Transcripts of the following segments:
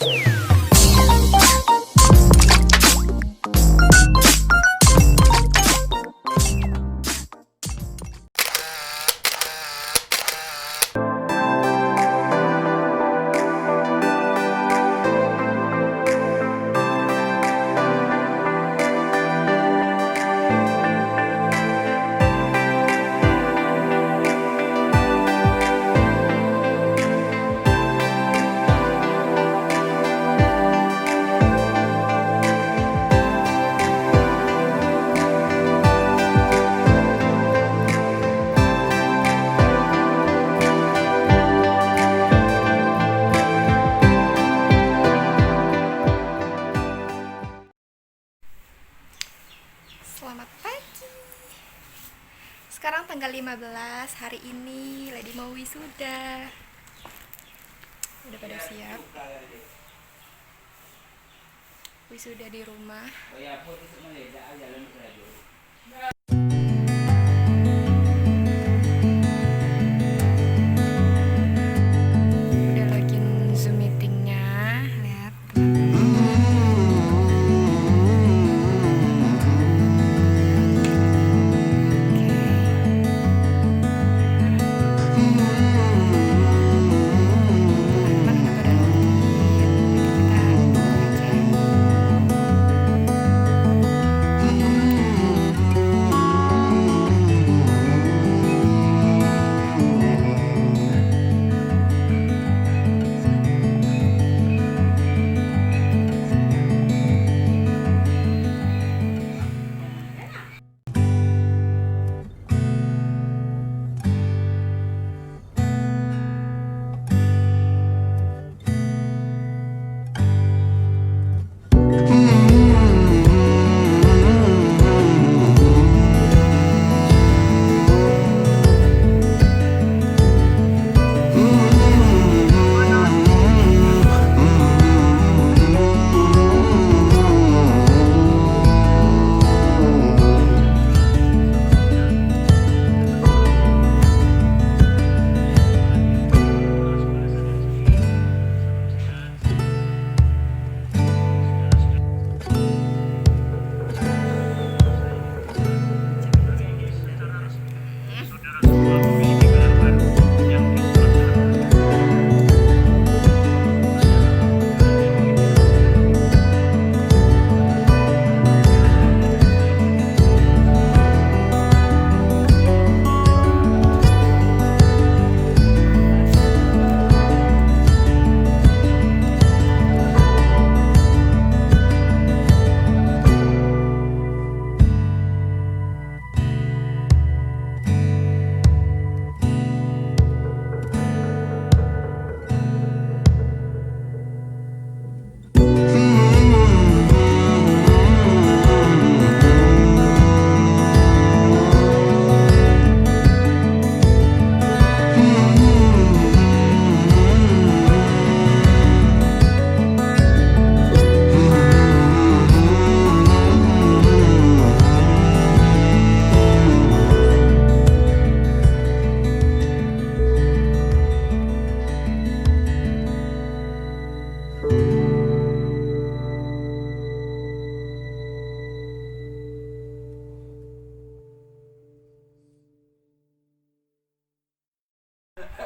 Selamat pagi. Sekarang tanggal 15, hari ini Lady mau wisuda. Udah pada siap. Wisuda di rumah. Udah login Zoom meetingnya, lihat.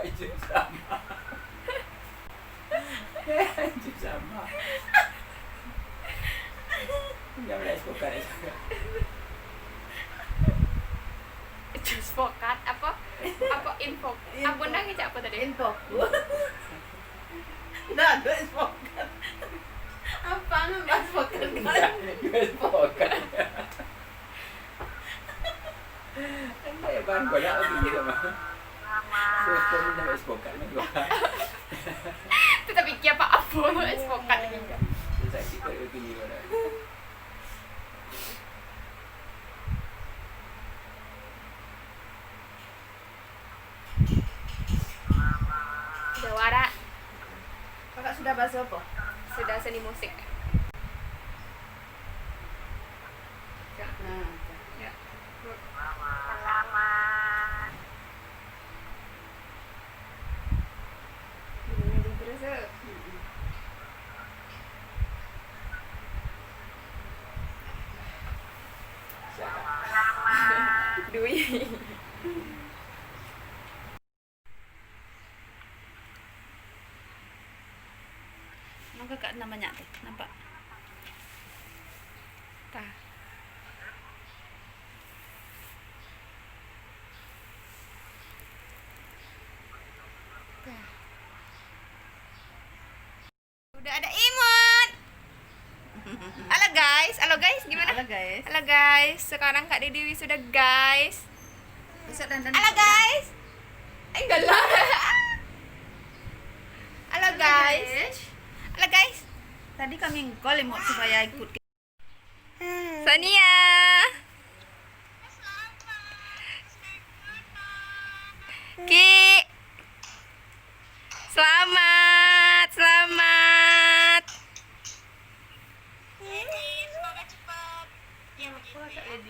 Anjing sama. Anjing sama. Enggak boleh spokan itu. Spokat apa info? Apa nang apa tadi? Info. Nah, ada spokan. Apa nambah spokan kan? Enggak spokan. Enggak ya bang, banyak lagi gitu mah. Spokan enggak spokan juga. Tetapi apa spokat juga. Saya sih kalau begini mana. Jawara Kakak sudah bahas apa? sudah seni musik. Nah, Ya. Gimana terus? Dwi. Nampak kak namanya tuh, nampak. Tah. Udah ada imut. Halo guys, gimana? Halo guys. Halo guys, sekarang Kak Dewi sudah guys. Besok dandan. Halo guys. Enggak lah. Halo guys. Halo guys. Tadi kami call imut supaya ikut. Sania. Ki. Selamat.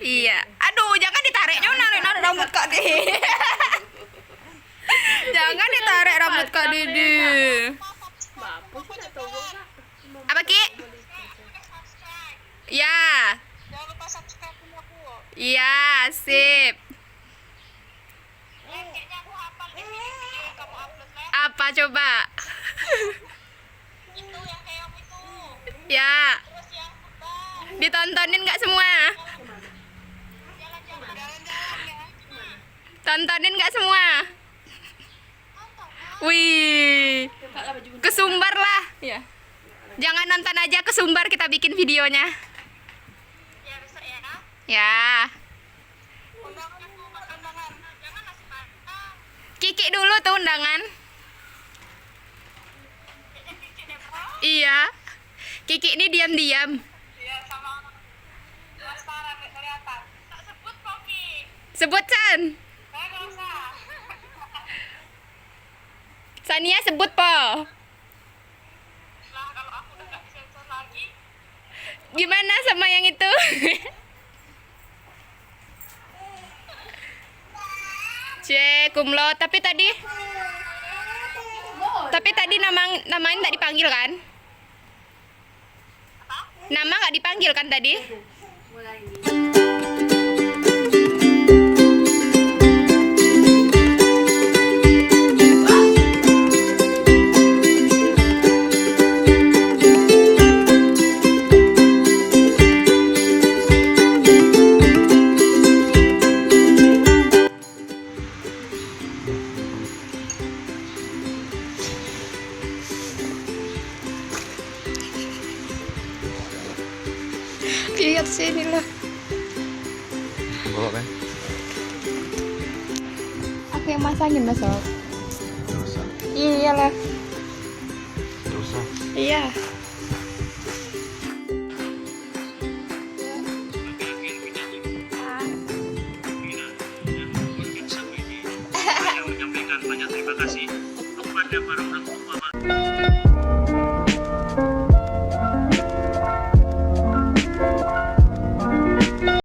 Iya. Aduh, jangan ditarik. Jangan narik rambut Kak Didi. Jangan ditarik rambut Kak Didi. Apa Ki? Ya. Jangan lupa subscribe aku. Iya, sip. Kayaknya aku hafal di video yang kamu upload lah. Apa coba? Itu yang kayak kamu itu. Ya. Terus yang tebal. Ditontonin nggak semua? Jalan-jalan ya. Tontonin nggak semua? Wih. Kesumbar lah. Ya. Jangan nonton aja, kesumbar kita bikin videonya. Ya besok ya. Ya. Undangan aku buat undangan. Jangan nasi padang. Kiki dulu tuh undangan. Kayaknya kicik deh bro. Iya. Kiki ini diam-diam. Iya sama Mas Farah nggak kelihatan. Tak sebut Poki. Sebut San. Saya nggak usah. Sania sebut po. Lah kalau aku udah nggak disensor lagi. Gimana sama yang itu? C kumlo, tapi tadi namanya nggak dipanggil kan? Nama nggak dipanggil kan tadi? Lihat sini lah. Bawa kan? Aku yang masangin besok. Dosa. Iyalah. Dosa. Iya. Saya menyampaikan banyak terima kasih kepada para orang tua